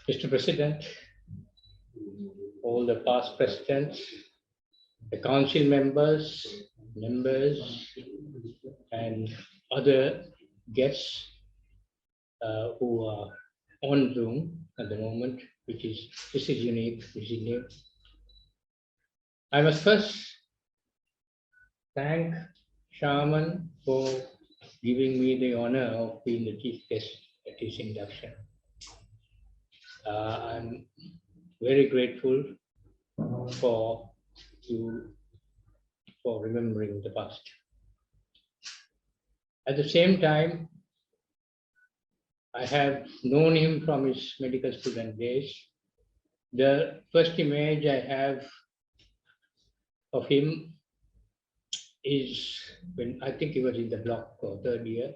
Mr. President, all the past presidents, the council members, and other guests who are on Zoom at the moment, this is unique. I must first thank Shaman for giving me the honor of being the chief guest at his induction. I'm very grateful for you for remembering the past. At the same time, I have known him from his medical student days. The first image I have of him is when I think he was in the block for third year.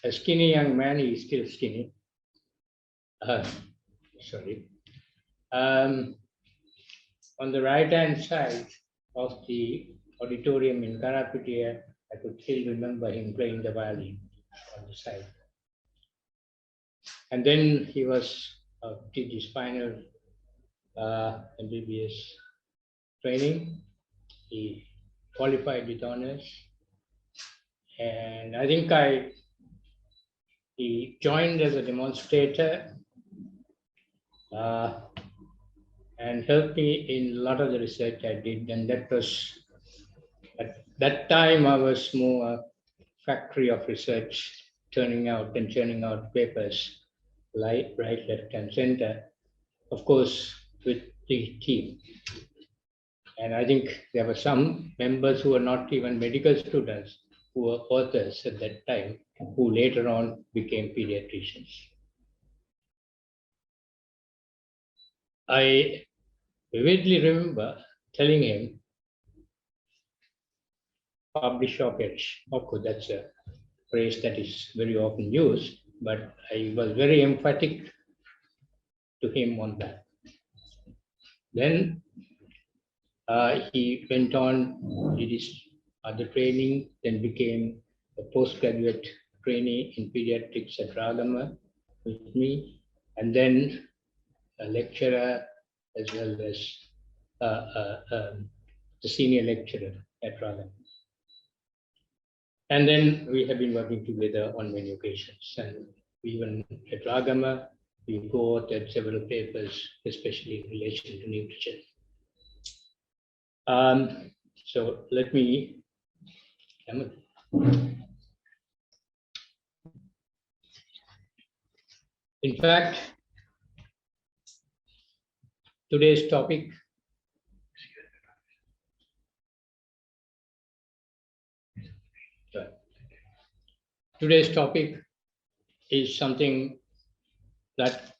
A skinny young man, he is still skinny. On the right-hand side of the auditorium in Karapitia, I could still remember him playing the violin on the side. And then he did his final MBBS training. He qualified with honors. And I think he joined as a demonstrator and helped me in a lot of the research I did. And that was, at that time, I was more a factory of research, turning out and churning out papers, right, left, and center, of course, with the team. And I think there were some members who were not even medical students, who were authors at that time, who later on became pediatricians. I vividly remember telling him, publish or perish. Of course, that's a phrase that is very often used, but I was very emphatic to him on that. Then he went on, did his other training, then became a postgraduate trainee in pediatrics at Ragama with me, and then a lecturer as well as the senior lecturer at Ragama. And then we have been working together on many occasions. And even at Ragama, we co-authored several papers, especially in relation to nutrition. So let me, in fact, today's topic is something that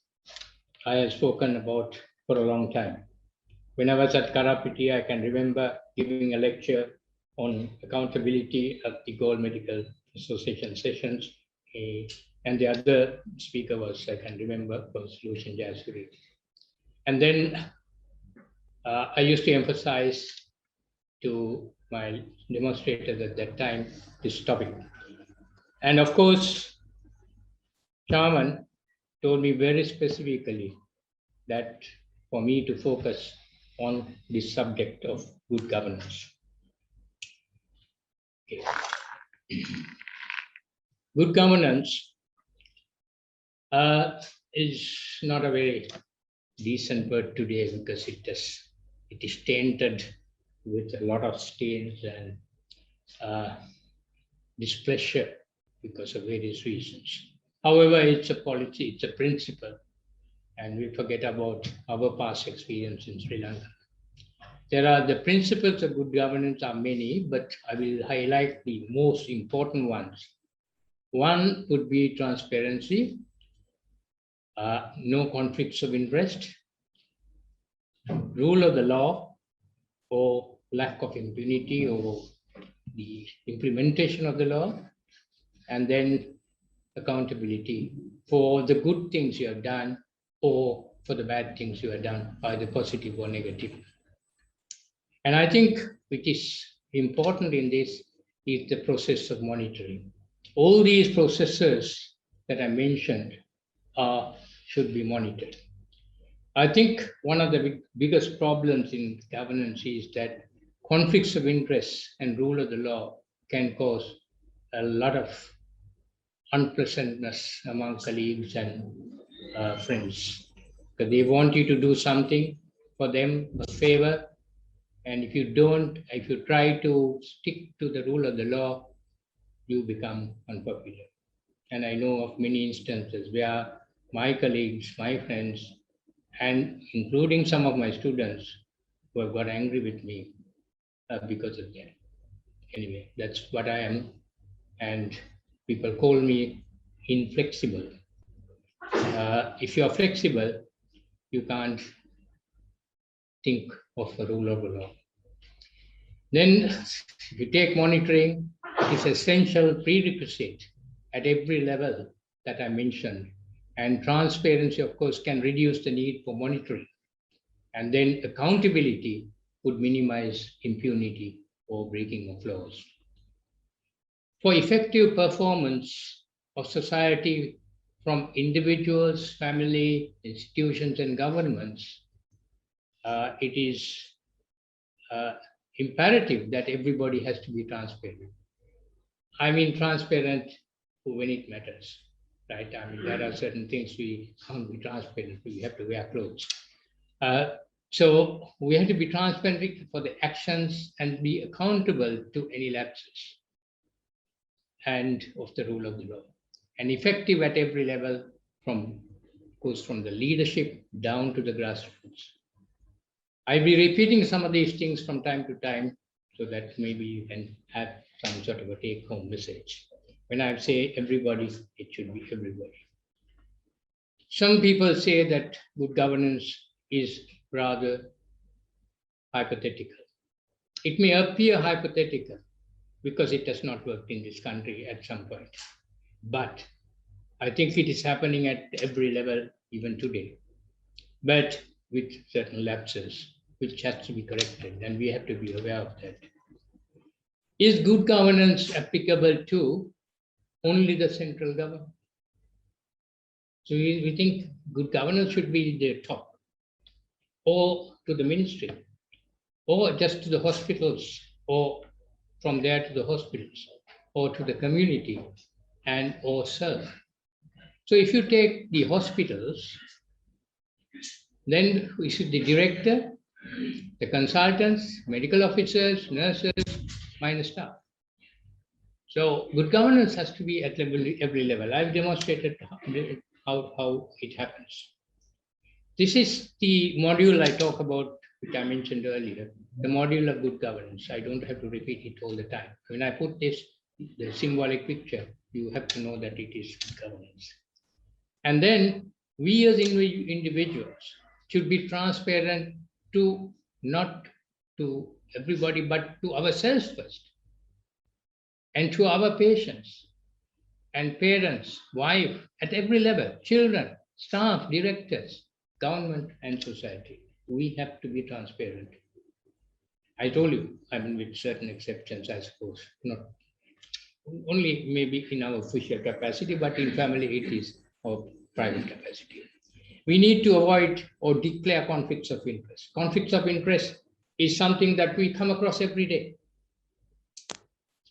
I have spoken about for a long time. When I was at Karapiti, I can remember giving a lecture on accountability at the Gold Medical Association sessions. And the other speaker was, I can remember, was Lucian Jasuri. And then I used to emphasize to my demonstrators at that time this topic. And of course, Shaman told me very specifically that for me to focus on this subject of good governance. Okay. Good governance is not a very decent word today because it is tainted with a lot of stains and displeasure because of various reasons. However, it's a policy, it's a principle, and we forget about our past experience in Sri Lanka. The principles of good governance are many, but I will highlight the most important ones. One would be transparency, no conflicts of interest, rule of the law, or lack of impunity, or the implementation of the law, and then accountability for the good things you have done or for the bad things you have done, either positive or negative. And I think which is important in this is the process of monitoring. All these processes that I mentioned are should be monitored. I think one of the biggest problems in governance is that conflicts of interest and rule of the law can cause a lot of unpleasantness among colleagues and friends. Because they want you to do something for them, a favor, and if you don't, if you try to stick to the rule of the law, you become unpopular. And I know of many instances where my colleagues, my friends, and including some of my students who have got angry with me because of that. Anyway, that's what I am. And people call me inflexible. If you are flexible, you can't think of the rule of the law. Then, if you take monitoring, it is essential prerequisite at every level that I mentioned. And transparency, of course, can reduce the need for monitoring. And then accountability would minimize impunity or breaking of laws. For effective performance of society from individuals, family, institutions, and governments, it is imperative that everybody has to be transparent. I mean transparent when it matters, right? I mean, there are certain things we can't be transparent. We have to wear clothes. So we have to be transparent for the actions and be accountable to any lapses and of the rule of the law. And effective at every level, from the leadership down to the grassroots. I'll be repeating some of these things from time to time so that maybe you can have some sort of a take-home message. When I say everybody, it should be everybody. Some people say that good governance is rather hypothetical. It may appear hypothetical because it has not worked in this country at some point. But I think it is happening at every level, even today, but with certain lapses, which has to be corrected, and we have to be aware of that. Is good governance applicable to only the central government? So we think good governance should be the top, or to the ministry, or just to the hospitals, or from there to the hospitals, or to the community, and or serve. So if you take the hospitals, then we should the director, the consultants, medical officers, nurses, minor staff. So good governance has to be at every level. I've demonstrated how it happens. This is the module I talk about, which I mentioned earlier, the module of good governance. I don't have to repeat it all the time. When I put this, the symbolic picture, you have to know that it is good governance. And then we as individuals should be transparent to not to everybody, but to ourselves first, and to our patients and parents, wife, at every level, children, staff, directors, government, and society. We have to be transparent. I told you, I mean, with certain exceptions, I suppose, not only maybe in our official capacity, but in family it is our private capacity. We need to avoid or declare conflicts of interest. Conflicts of interest is something that we come across every day,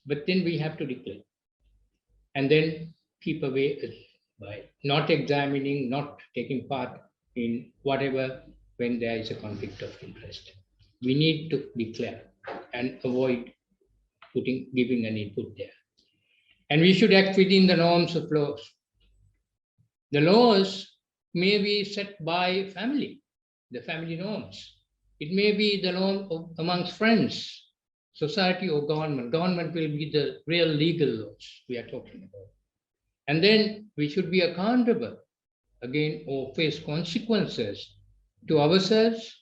but then we have to declare and then keep away by not examining, not taking part in whatever when there is a conflict of interest. We need to declare and avoid giving an input there. And we should act within the norms of laws. The laws may be set by family, the family norms. It may be the norm amongst friends, society, or government. Government will be the real legal laws we are talking about. And then we should be accountable again or face consequences to ourselves,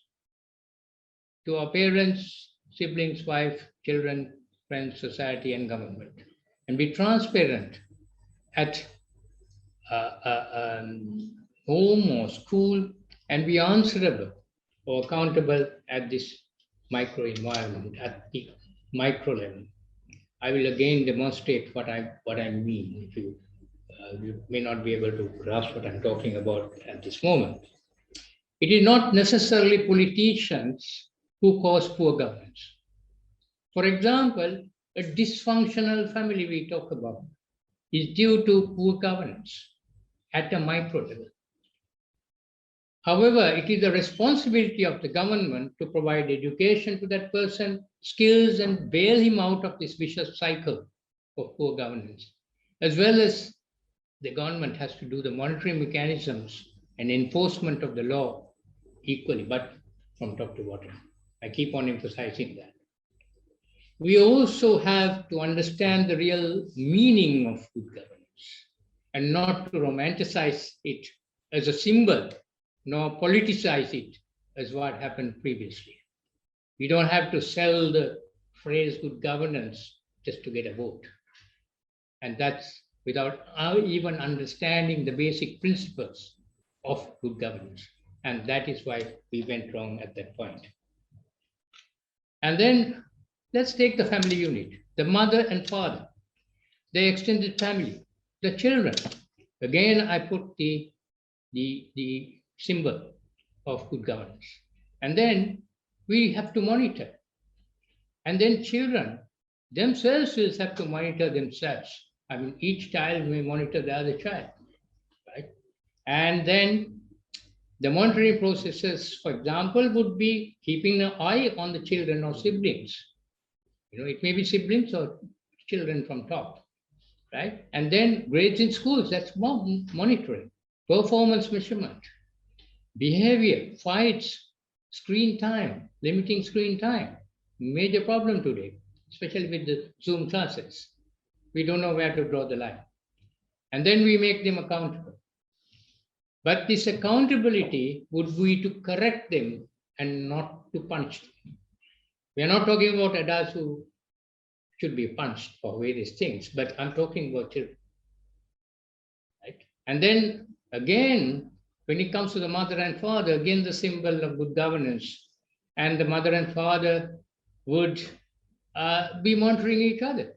to our parents, siblings, wife, children, friends, society, and government. And be transparent at home or school, and be answerable or accountable at this micro environment, at the micro level. I will again demonstrate what I mean if you You may not be able to grasp what I'm talking about at this moment. It is not necessarily politicians who cause poor governance. For example, a dysfunctional family we talk about is due to poor governance at a micro level. However, it is the responsibility of the government to provide education to that person, skills, and bail him out of this vicious cycle of poor governance, as well as the government has to do the monitoring mechanisms and enforcement of the law equally, but from top to bottom. I keep on emphasizing that. We also have to understand the real meaning of good governance and not to romanticize it as a symbol, nor politicize it as what happened previously. We don't have to sell the phrase good governance just to get a vote. And that's without even understanding the basic principles of good governance. And that is why we went wrong at that point. And then let's take the family unit, the mother and father, the extended family, the children. Again, I put the symbol of good governance. And then we have to monitor. And then children themselves will have to monitor themselves. I mean, each child may monitor the other child, right? And then the monitoring processes, for example, would be keeping an eye on the children or siblings. It may be siblings or children from top, right? And then grades in schools, that's monitoring, performance measurement, behavior, fights, screen time, limiting screen time, major problem today, especially with the Zoom classes. We don't know where to draw the line. And then we make them accountable. But this accountability would be to correct them and not to punish them. We are not talking about adults who should be punished for various things, but I'm talking about children. Right? And then again, when it comes to the mother and father, again the symbol of good governance, and the mother and father would be monitoring each other.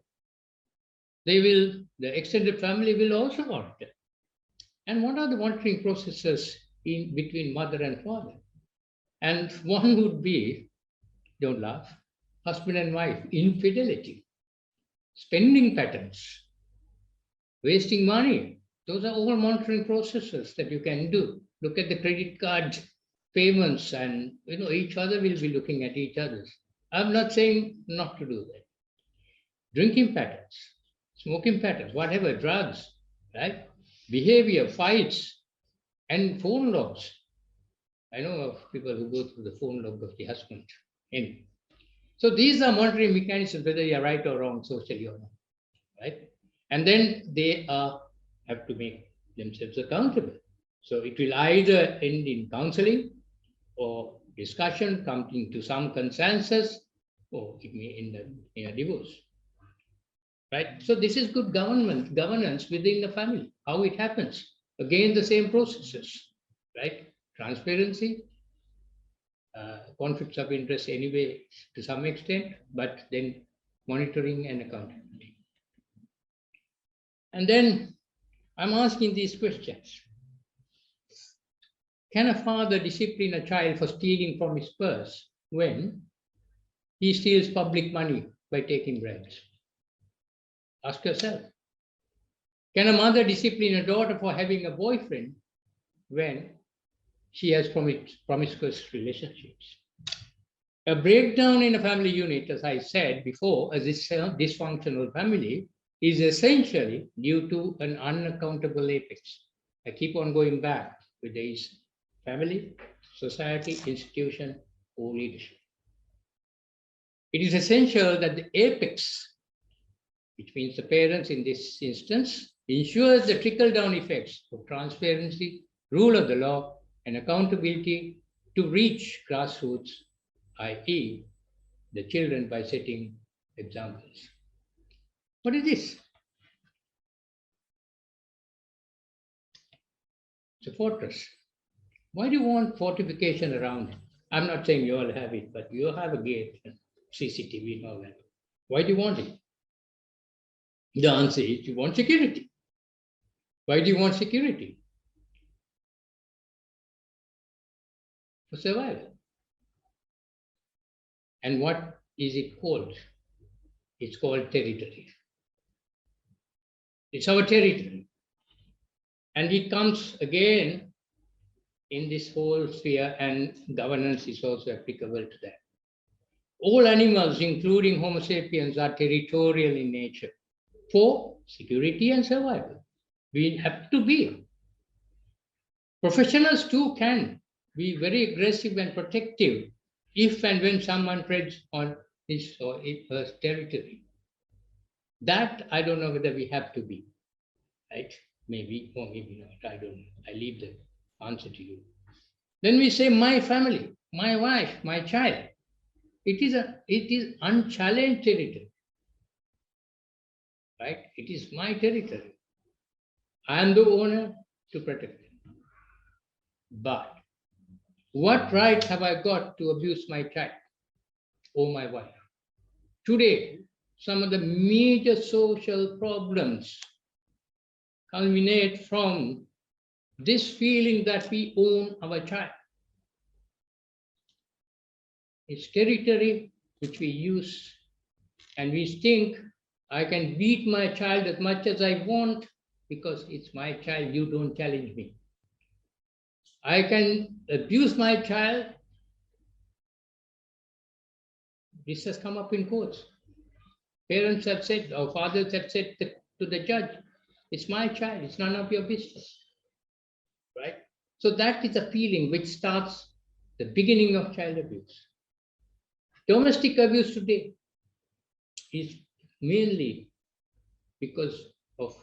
The extended family will also monitor. And what are the monitoring processes between mother and father? And one would be, don't laugh, husband and wife, infidelity, spending patterns, wasting money. Those are all monitoring processes that you can do. Look at the credit card payments, and each other will be looking at each other's. I'm not saying not to do that. Drinking patterns, smoking patterns, whatever, drugs, right? Behavior, fights, and phone logs. I know of people who go through the phone log of the husband. Anyway. So these are monitoring mechanisms, whether you're right or wrong socially or not, right? And then they have to make themselves accountable. So it will either end in counseling or discussion, coming to some consensus, or it may end in a divorce. Right? So this is good governance within the family, how it happens. Again, the same processes, right? Transparency, conflicts of interest anyway to some extent, but then monitoring and accountability. And then I'm asking these questions. Can a father discipline a child for stealing from his purse when he steals public money by taking bribes? Ask yourself. Can a mother discipline a daughter for having a boyfriend when she has promiscuous relationships? A breakdown in a family unit, as I said before, as a dysfunctional family, is essentially due to an unaccountable apex. I keep on going back with these: family, society, institution, or leadership. It is essential that the apex, which means the parents in this instance, ensures the trickle-down effects of transparency, rule of the law, and accountability to reach grassroots, i.e., the children, by setting examples. What is this? It's a fortress. Why do you want fortification around it? I'm not saying you all have it, but you have a gate, CCTV and all that. Why do you want it? The answer is you want security. Why do you want security? For survival. And what is it called? It's called territory. It's our territory. And it comes again in this whole sphere, and governance is also applicable to that. All animals, including Homo sapiens, are territorial in nature for security and survival. We have to be. Professionals too can be very aggressive and protective if and when someone treads on his or her territory. That I don't know whether we have to be, right? Maybe or maybe not, I don't know. I leave the answer to you. Then we say my family, my wife, my child. It is unchallenged territory, right? It is my territory. I am the owner to protect it. But what right have I got to abuse my child or my wife? Today, some of the major social problems culminate from this feeling that we own our child. It's territory which we use, and we think I can beat my child as much as I want because it's my child, you don't challenge me. I can abuse my child. This has come up in courts. Parents have said, or fathers have said to the judge, it's my child, it's none of your business, right? So that is a feeling which starts the beginning of child abuse. Domestic abuse today is mainly because of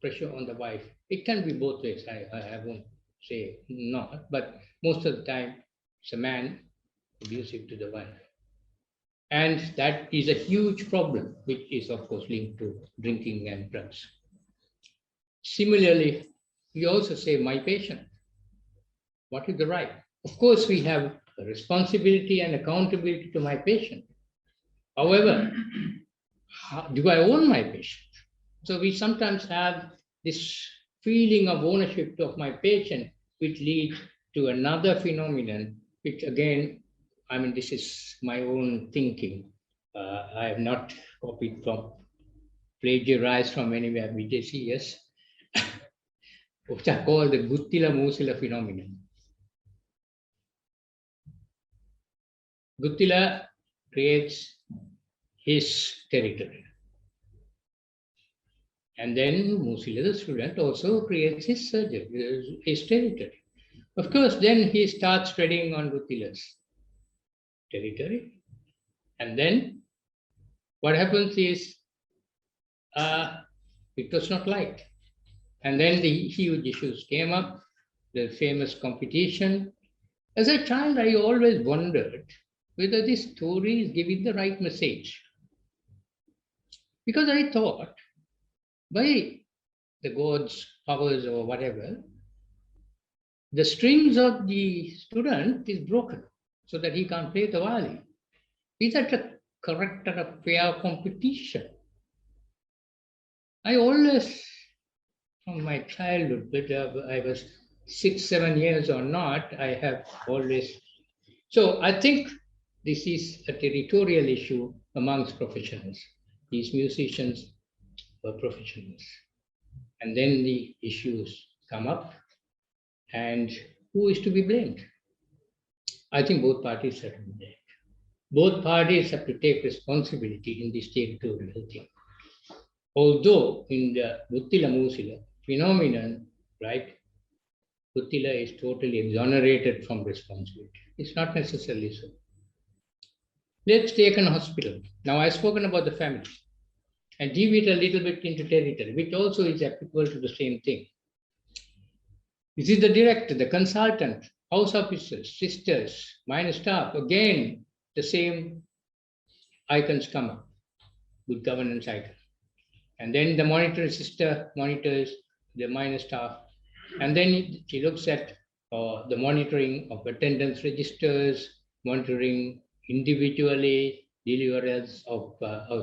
pressure on the wife. It can be both ways, I won't say not, but most of the time it's a man abusive to the wife. And that is a huge problem, which is of course linked to drinking and drugs. Similarly, we also say my patient. What is the right? Of course, we have a responsibility and accountability to my patient. However, do I own my patient? So we sometimes have this feeling of ownership of my patient, which leads to another phenomenon, which again, I mean, this is my own thinking. I have not copied from, plagiarized from anywhere, Vidyajothi, yes, which are called the Guttila Musila phenomenon. Guttila creates his territory. And then Musila, the student, also creates his surgery, his territory. Of course, then he starts treading on Guttila's territory. And then what happens is it was not liked. And then the huge issues came up, the famous competition. As a child, I always wondered whether this story is giving the right message. Because I thought, by the gods' powers or whatever, the strings of the student is broken so that he can't play the violin. Is that a correct and a fair competition? I always, from my childhood, whether I was 6, 7 years or not, I have always. So I think this is a territorial issue amongst professionals. These musicians were professionals. And then the issues come up, and who is to be blamed? I think both parties have to be blamed. Both parties have to take responsibility in this territorial thing. Although in the Guttila Musila phenomenon, right, Guttila is totally exonerated from responsibility. It's not necessarily so. Let's take an hospital. Now I've spoken about the family and deviate a little bit into territory, which also is applicable to the same thing. This is the director, the consultant, house officers, sisters, minor staff. Again, the same icons come up, good governance icon. And then the monitoring sister monitors the minor staff. And then she looks at the monitoring of attendance registers, monitoring individually deliverance of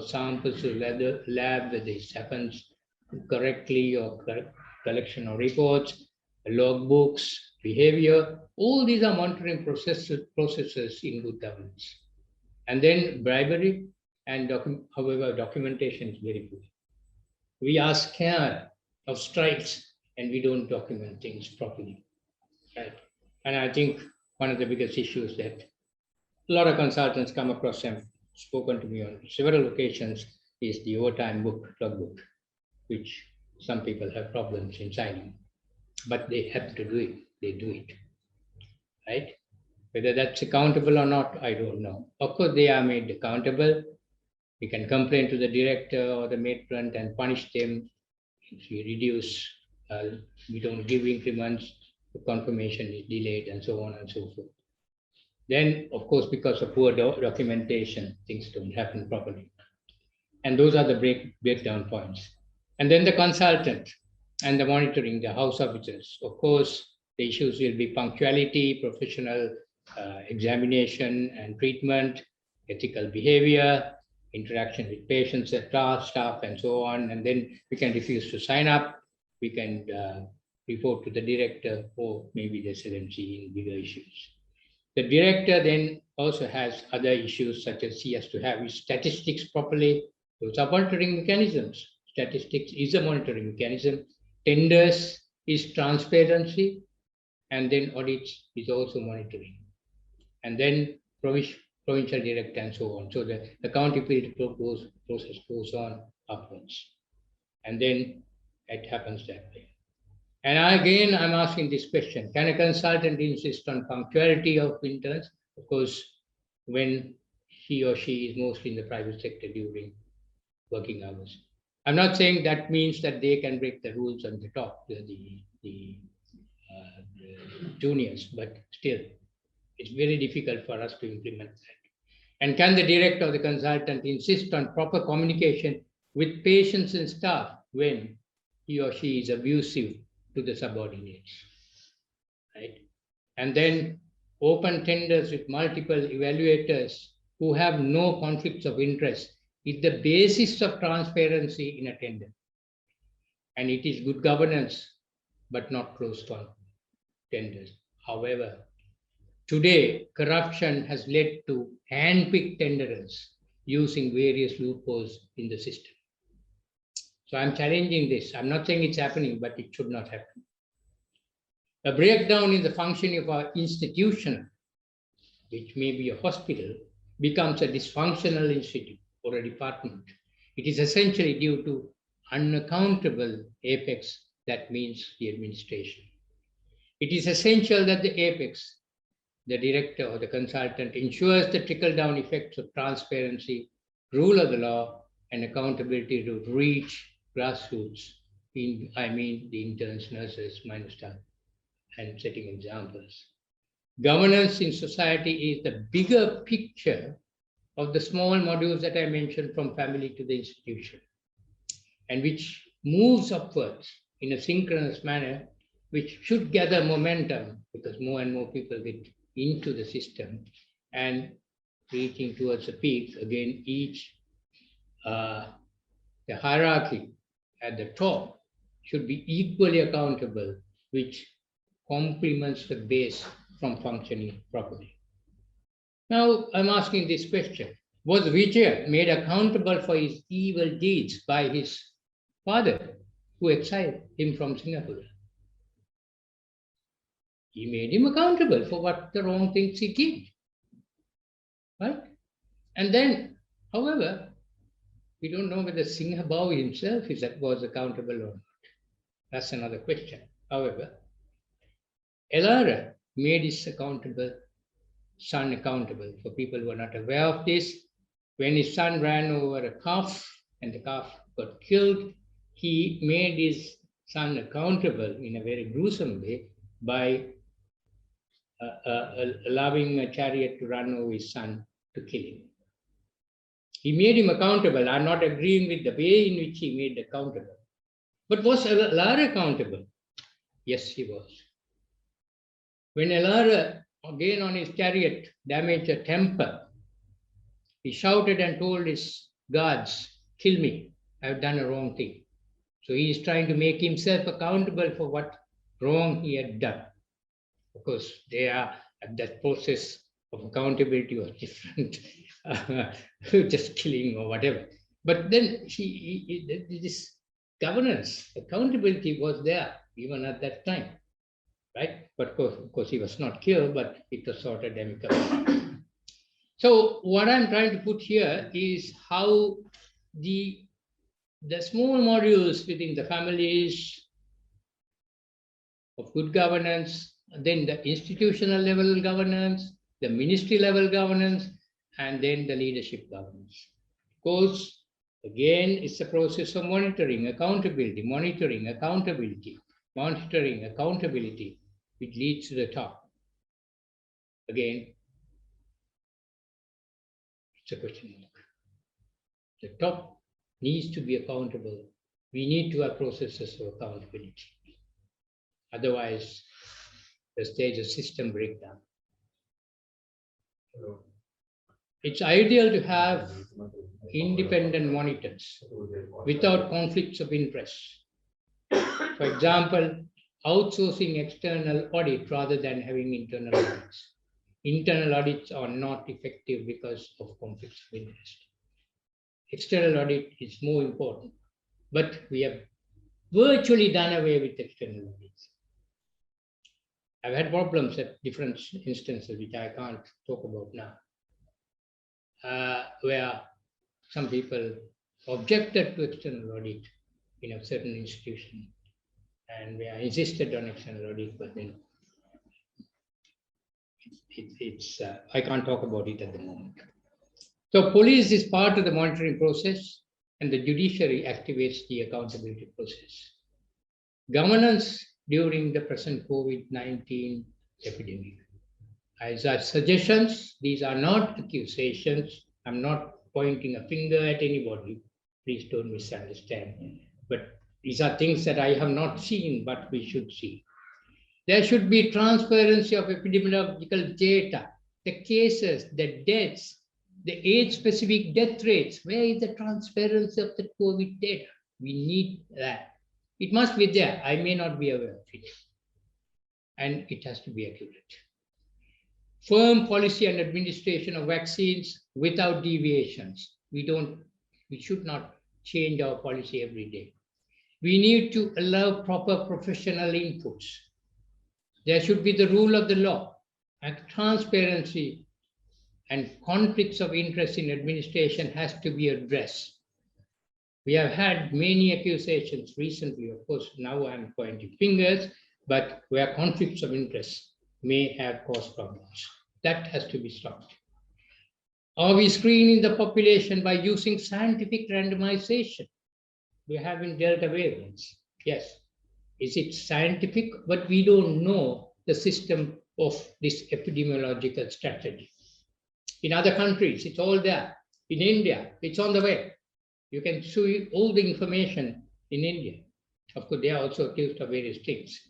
samples to lab, whether this happens correctly or correct. collection of reports, logbooks, behavior. All these are monitoring processes in good governance. And then bribery and however, documentation is very good. We are scared of strikes and we don't document things properly. Right? And I think one of the biggest issues that a lot of consultants come across and spoken to me on several occasions is the overtime logbook, which some people have problems in signing, but they have to do it. They do it, right? Whether that's accountable or not, I don't know. Of course, they are made accountable. We can complain to the director or the matron and punish them. If we reduce, we don't give increments, the confirmation is delayed and so on and so forth. Then, of course, because of poor documentation, things don't happen properly. And those are the breakdown points. And then the consultant and the monitoring, the house officers. Of course, the issues will be punctuality, professional examination and treatment, ethical behavior, interaction with patients, staff, and so on. And then we can refuse to sign up. We can report to the director or maybe the SLMC in bigger issues. The director then also has other issues such as he has to have his statistics properly. Those are monitoring mechanisms. Statistics is a monitoring mechanism. Tenders is transparency, and then audits is also monitoring. And then provincial director and so on. So the accountability process goes on upwards. And then it happens that way. And I'm asking this question, can a consultant insist on punctuality of interns? Of course, when he or she is mostly in the private sector during working hours. I'm not saying that means that they can break the rules on the top, the juniors, but still, it's very difficult for us to implement that. And can the director or the consultant insist on proper communication with patients and staff when he or she is abusive to the subordinates, right? And then open tenders with multiple evaluators who have no conflicts of interest is the basis of transparency in a tender. And it is good governance, but not closed on tenders. However, today, corruption has led to hand-picked tenderers using various loopholes in the system. So I'm challenging this. I'm not saying it's happening, but it should not happen. A breakdown in the functioning of our institution, which may be a hospital, becomes a dysfunctional institute or a department. It is essentially due to unaccountable apex, that means the administration. It is essential that the apex, the director or the consultant, ensures the trickle-down effects of transparency, rule of the law, and accountability to reach grassroots, the interns, nurses, minor staff, and setting examples. Governance in society is the bigger picture of the small modules that I mentioned from family to the institution, and which moves upwards in a synchronous manner, which should gather momentum because more and more people get into the system and reaching towards a peak. Again, the hierarchy at the top should be equally accountable, which complements the base from functioning properly. Now, I'm asking this question. Was Vijay made accountable for his evil deeds by his father, who exiled him from Singapore? He made him accountable for what the wrong things he did, right? And then, however, we don't know whether Singhabau himself was accountable or not. That's another question. However, Elara made his son accountable. For people who are not aware of this, when his son ran over a calf and the calf got killed, he made his son accountable in a very gruesome way by allowing a chariot to run over his son to kill him. He made him accountable. I'm not agreeing with the way in which he made accountable. But was Elara accountable? Yes, he was. When Elara, again on his chariot, damaged a temple, he shouted and told his guards, "Kill me, I have done a wrong thing." So he is trying to make himself accountable for what wrong he had done. Of course, they are at that process of accountability was different, just killing or whatever. But then this governance, accountability was there even at that time, right? But of course, he was not killed, but it was sorted amicably. So what I'm trying to put here is how the small modules within the families of good governance, then the institutional level governance, the ministry level governance, and then the leadership governance. Of course, again, it's a process of monitoring, accountability, which leads to the top. Again, it's a question mark. The top needs to be accountable. We need to have processes of accountability. Otherwise, the stage of system breakdown. It's ideal to have independent monitors without conflicts of interest. For example, outsourcing external audit rather than having internal audits. Internal audits are not effective because of conflicts of interest. External audit is more important, but we have virtually done away with external audits. I've had problems at different instances, which I can't talk about now, where some people objected to external audit in a certain institution, and we are insisted on external audit, but then I can't talk about it at the moment. So police is part of the monitoring process, and the judiciary activates the accountability process. Governance during the present COVID-19 epidemic. As our suggestions, these are not accusations. I'm not pointing a finger at anybody. Please don't misunderstand. But these are things that I have not seen, but we should see. There should be transparency of epidemiological data, the cases, the deaths, the age-specific death rates. Where is the transparency of the COVID data? We need that. It must be there. I may not be aware of it. And it has to be accurate. Firm policy and administration of vaccines without deviations. We should not change our policy every day. We need to allow proper professional inputs. There should be the rule of the law and transparency, and conflicts of interest in administration has to be addressed. We have had many accusations recently, of course, now I'm pointing fingers, but where conflicts of interest may have caused problems. That has to be stopped. Are we screening the population by using scientific randomization? We haven't dealt away with this. Yes. Is it scientific? But we don't know the system of this epidemiological strategy. In other countries, it's all there. In India, it's on the way. You can see all the information in India. Of course, they are also accused of various things.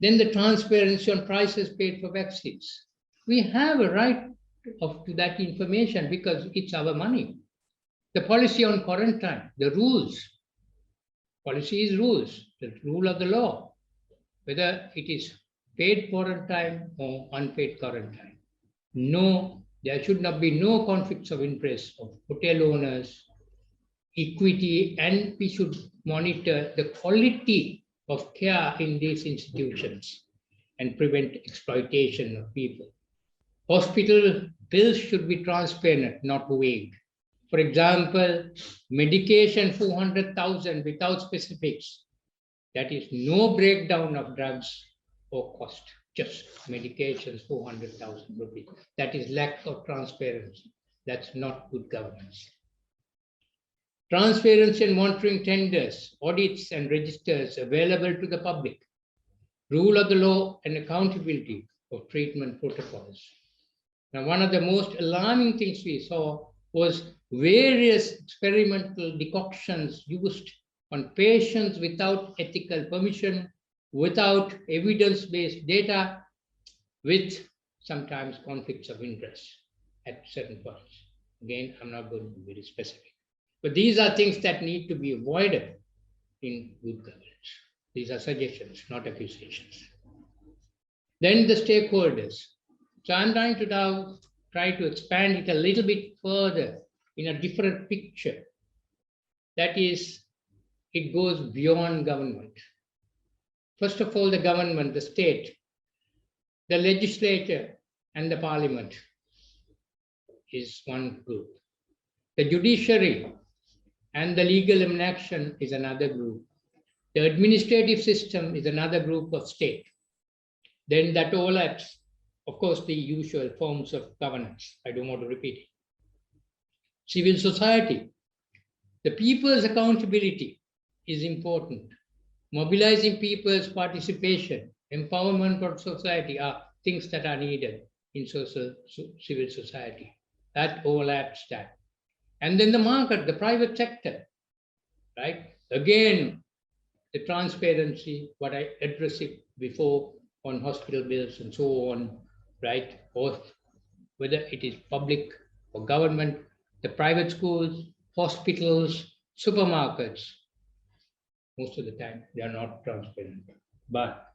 Then the transparency on prices paid for vaccines. We have a right to that information because it's our money. The policy on quarantine, the rules. Policy is rules, the rule of the law, whether it is paid quarantine or unpaid quarantine. No, there should not be no conflicts of interest of hotel owners, equity, and we should monitor the quality of care in these institutions and prevent exploitation of people. Hospital bills should be transparent, not vague. For example, medication 400,000 without specifics. That is no breakdown of drugs or cost, just medications 400,000 rupees. That is lack of transparency. That's not good governance. Transparency and monitoring tenders, audits, and registers available to the public. Rule of the law and accountability of treatment protocols. Now, one of the most alarming things we saw was various experimental decoctions used on patients without ethical permission, without evidence-based data, with sometimes conflicts of interest at certain points. Again, I'm not going to be very specific. But these are things that need to be avoided. in good governance. These are suggestions, not accusations. Then the stakeholders. So I'm trying to now try to expand it a little bit further in a different picture. That is, it goes beyond government. First of all, the government, the state, the legislature, and the parliament is one group. The judiciary and the legal action is another group. The administrative system is another group of state. Then that overlaps, of course, the usual forms of governance. I don't want to repeat it. Civil society. The people's accountability is important. Mobilizing people's participation, empowerment of society are things that are needed in civil society. That overlaps that. And then the market, the private sector, right? Again, the transparency, what I addressed it before on hospital bills and so on, right? Or whether it is public or government, the private schools, hospitals, supermarkets, most of the time they are not transparent, but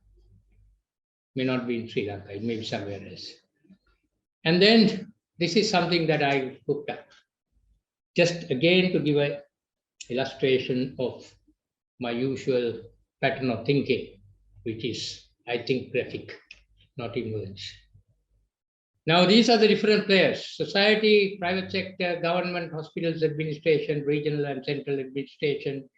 may not be in Sri Lanka, it may be somewhere else. And then this is something that I looked up, just again to give an illustration of my usual pattern of thinking, which is, I think, graphic, not in words. Now, these are the different players: society, private sector, government, hospitals, administration, regional and central administration,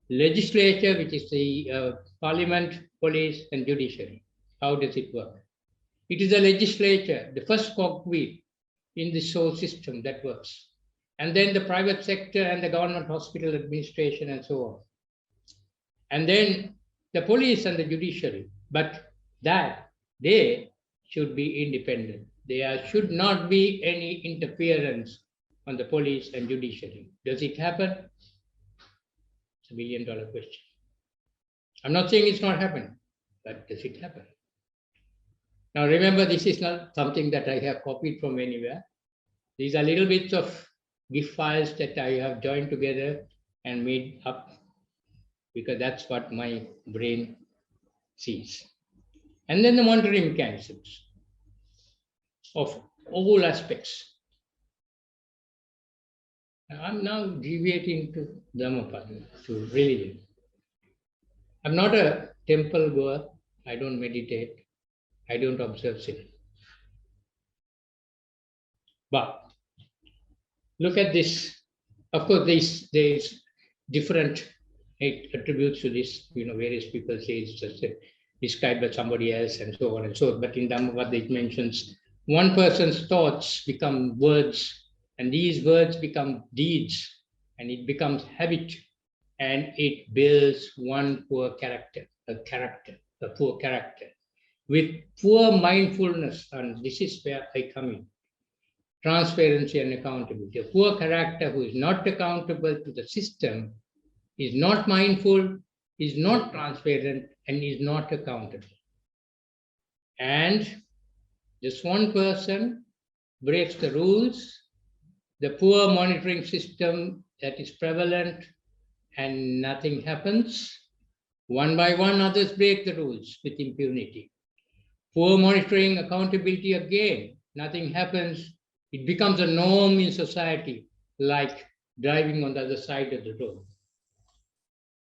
legislature, which is the parliament, police, and judiciary. How does it work? It is the legislature, the first cogwheel in this whole system that works. And then the private sector and the government, hospital, administration, and so on. And then the police and the judiciary. But that they should be independent. There should not be any interference on the police and judiciary. Does it happen? It's $1 million question. I'm not saying it's not happening, but does it happen? Now remember, this is not something that I have copied from anywhere. These are little bits of GIF files that I have joined together and made up because that's what my brain sees. And then the monitoring mechanisms of all aspects. I'm now deviating to Dhammapada, to religion. I'm not a temple goer. I don't meditate. I don't observe sin. But look at this. Of course, there's different attributes to this. Various people say it's just described by somebody else and so on and so on. But in Dhammapada, it mentions one person's thoughts become words, and these words become deeds, and it becomes habit, and it builds one poor character, a poor character. With poor mindfulness, and this is where I come in, transparency and accountability. A poor character who is not accountable to the system is not mindful, is not transparent, and is not accountable. And just one person breaks the rules, the poor monitoring system that is prevalent, and nothing happens. One by one, others break the rules with impunity. Poor monitoring, accountability again, nothing happens. It becomes a norm in society, like driving on the other side of the road.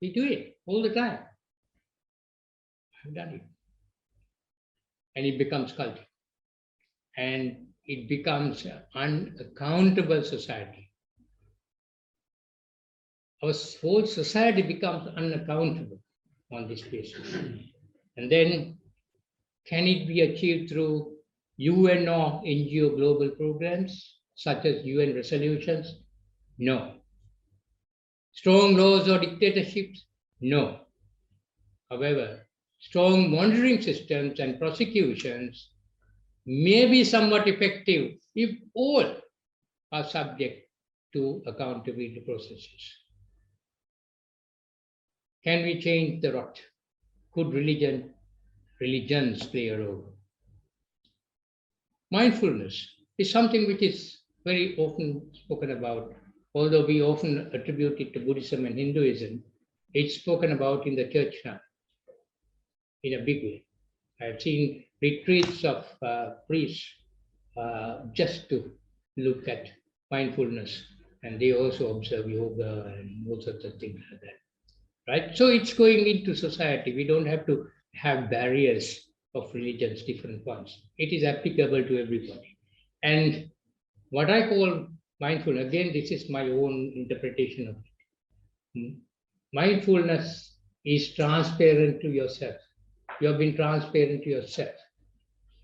We do it all the time. I've done it. And it becomes culture. And it becomes an unaccountable society. Our whole society becomes unaccountable on this basis. And then, can it be achieved through UN or NGO global programs, such as UN resolutions? No. Strong laws or dictatorships? No. However, strong monitoring systems and prosecutions may be somewhat effective if all are subject to accountability processes. Can we change the rot? Could religions play a role? Mindfulness is something which is very often spoken about, although we often attribute it to Buddhism and Hinduism. it's spoken about in the church now in a big way. I've seen retreats of priests just to look at mindfulness, and they also observe yoga and all sorts of things like that, right? So it's going into society. We don't have to have barriers of religions, different ones. It is applicable to everybody. And what I call mindful, again, this is my own interpretation of it. Mindfulness is transparent to yourself. You have been transparent to yourself.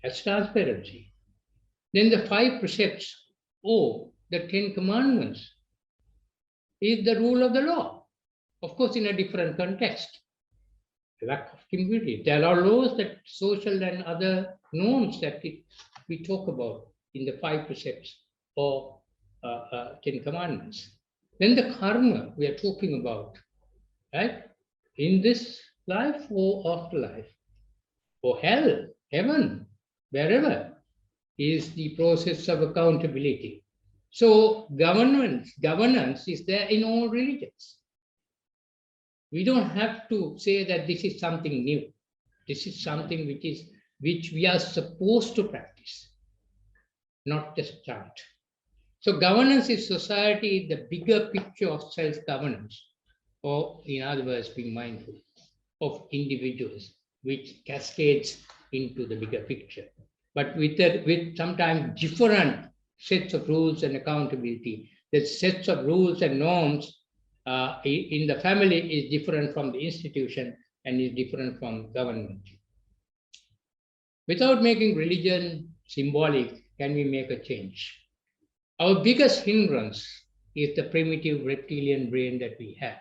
That's transparency. Then the 5 precepts, the 10 commandments, is the rule of the law. Of course, in a different context. Lack of community. There are laws that social and other norms that we talk about in the 5 precepts or 10 commandments. Then the karma we are talking about, right? In this life or afterlife, or hell, heaven, wherever, is the process of accountability. So governance is there in all religions. We don't have to say that this is something new. This is something which we are supposed to practice, not just chant. So governance is society, the bigger picture of self-governance, or in other words, being mindful of individuals, which cascades into the bigger picture. But with sometimes different sets of rules and accountability. The sets of rules and norms in the family is different from the institution and is different from government. Without making religion symbolic, can we make a change? Our biggest hindrance is the primitive reptilian brain that we have,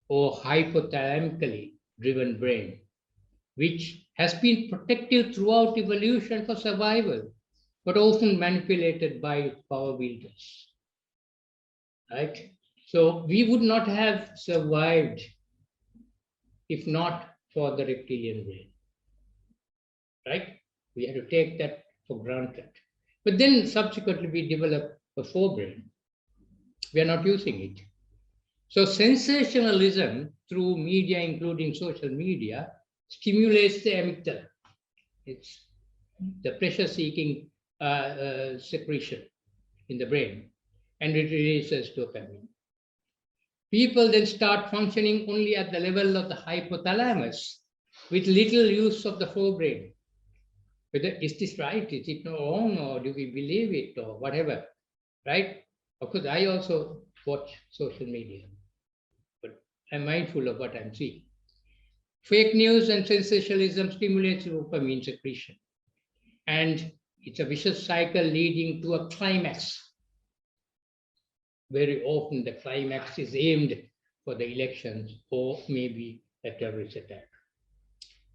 or hypothalamically driven brain, which has been protective throughout evolution for survival, but often manipulated by power wielders, right? So we would not have survived if not for the reptilian brain, right? We had to take that for granted. But then subsequently we developed a forebrain. We are not using it. So sensationalism through media, including social media, stimulates the amygdala. It's the pleasure-seeking secretion in the brain, and it releases dopamine. People then start functioning only at the level of the hypothalamus with little use of the forebrain. Whether is this right? Is it wrong? Or do we believe it? Or whatever, right? Of course, I also watch social media, but I'm mindful of what I'm seeing. Fake news and sensationalism stimulates dopamine secretion. And it's a vicious cycle leading to a climax. Very often the climax is aimed for the elections or maybe a terrorist attack.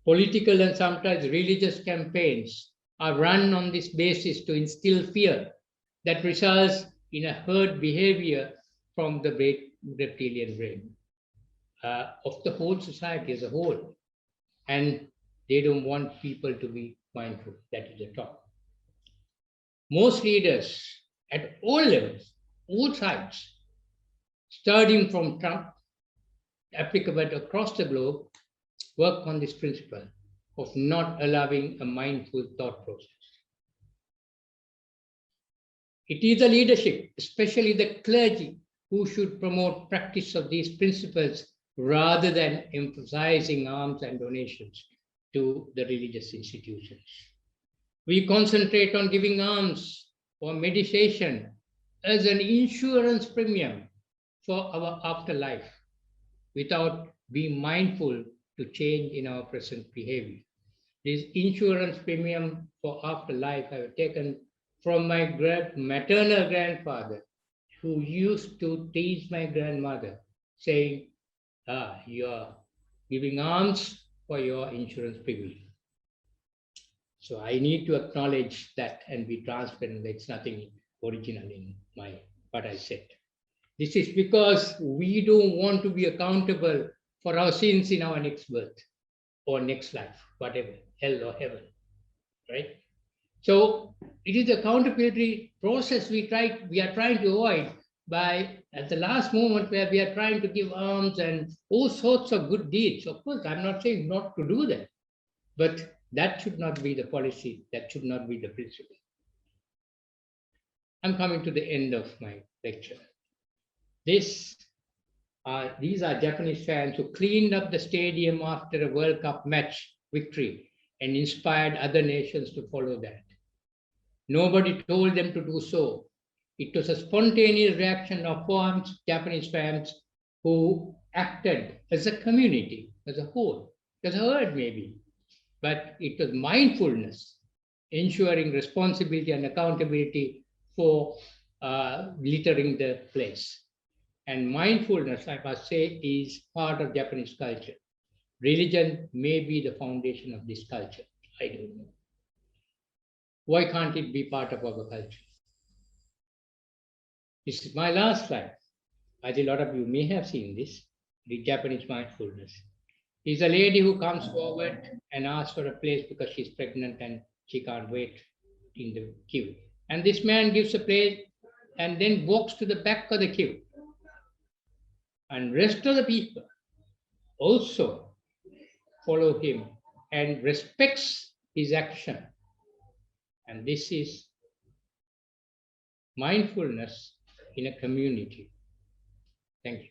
Political and sometimes religious campaigns are run on this basis to instill fear that results in a herd behavior from the reptilian brain of the whole society as a whole. And they don't want people to be mindful. That is the top. Most leaders at all levels, all sides, starting from Trump, applicable across the globe, work on this principle of not allowing a mindful thought process. It is the leadership, especially the clergy, who should promote practice of these principles rather than emphasizing alms and donations to the religious institutions. We concentrate on giving alms or meditation as an insurance premium for our afterlife without being mindful to change in our present behavior. This insurance premium for afterlife I have taken from my maternal grandfather, who used to tease my grandmother, saying, you are giving alms for your insurance premium. So I need to acknowledge that and be transparent. It's nothing original in what I said. This is because we don't want to be accountable for our sins in our next birth or next life, whatever, hell or heaven, right? So it is the accountability process we are trying to avoid by at the last moment where we are trying to give alms and all sorts of good deeds. Of course, I'm not saying not to do that, but that should not be the policy. That should not be the principle. I'm coming to the end of my lecture. These are Japanese fans who cleaned up the stadium after a World Cup match victory and inspired other nations to follow that. Nobody told them to do so. It was a spontaneous reaction of Japanese fans who acted as a community, as a whole, as a herd maybe. But it was mindfulness, ensuring responsibility and accountability for littering the place. And mindfulness, I must say, is part of Japanese culture. Religion may be the foundation of this culture. I don't know. Why can't it be part of our culture? This is my last slide. I think a lot of you may have seen this, the Japanese mindfulness. It's a lady who comes forward and asks for a place because she's pregnant and she can't wait in the queue. And this man gives a place and then walks to the back of the queue. And rest of the people also follow him and respects his action. And this is mindfulness in a community. Thank you.